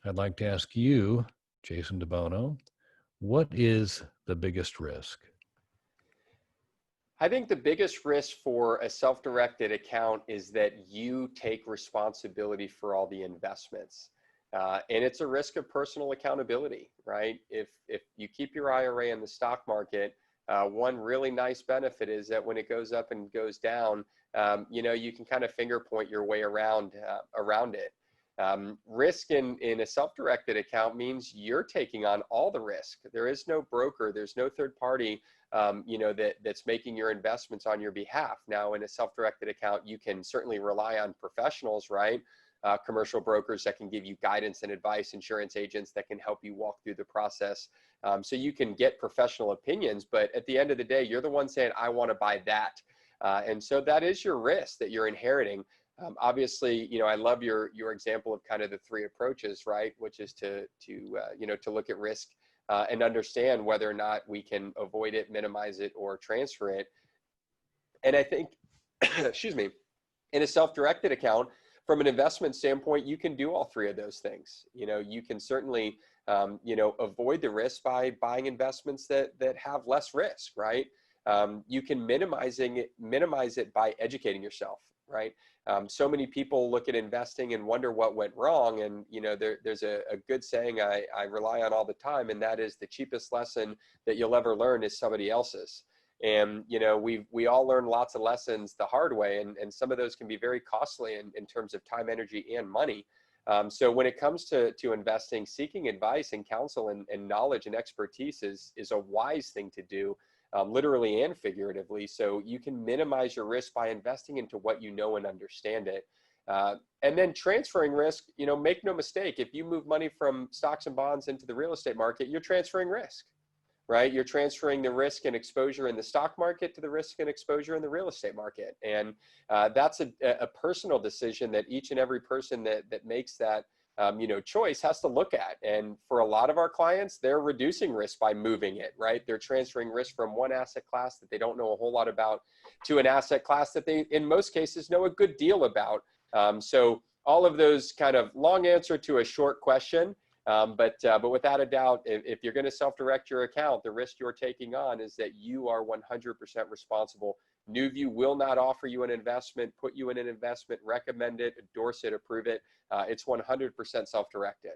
I'd like to ask you, Jason DeBono, what is the biggest risk? I think the biggest risk for a self-directed account is that you take responsibility for all the investments. And it's a risk of personal accountability, right? If you keep your IRA in the stock market, one really nice benefit is that when it goes up and goes down, you can kind of finger point your way around it. Risk in a self-directed account means you're taking on all the risk. There is no broker, there's no third party that's making your investments on your behalf. Now, in a self-directed account, you can certainly rely on professionals, right? Commercial brokers that can give you guidance and advice, insurance agents that can help you walk through the process. So you can get professional opinions, but at the end of the day, you're the one saying, I want to buy that. And so that is your risk that you're inheriting. Obviously, I love your example of kind of the three approaches, right? Which is to look at risk and understand whether or not we can avoid it, minimize it, or transfer it. And I think, excuse me, in a self-directed account, from an investment standpoint, you can do all three of those things. You can certainly, avoid the risk by buying investments that have less risk, right? You can minimize it by educating yourself, right? So many people look at investing and wonder what went wrong. And, there's a good saying I rely on all the time, and that is the cheapest lesson that you'll ever learn is somebody else's. And, we all learn lots of lessons the hard way, and some of those can be very costly in terms of time, energy, and money. So when it comes to investing, seeking advice and counsel and knowledge and expertise is a wise thing to do. Literally and figuratively, so you can minimize your risk by investing into what you know and understand it. And then transferring risk, make no mistake, if you move money from stocks and bonds into the real estate market, you're transferring risk, right? You're transferring the risk and exposure in the stock market to the risk and exposure in the real estate market. And that's a personal decision that each and every person that makes that choice has to look at. And for a lot of our clients, they're reducing risk by moving it, right? They're transferring risk from one asset class that they don't know a whole lot about to an asset class that they, in most cases, know a good deal about. So all of those kind of long answer to a short question. But without a doubt, if you're going to self-direct your account, the risk you're taking on is that you are 100% responsible. NewView will not offer you an investment, put you in an investment, recommend it, endorse it, approve it. It's 100% self-directed.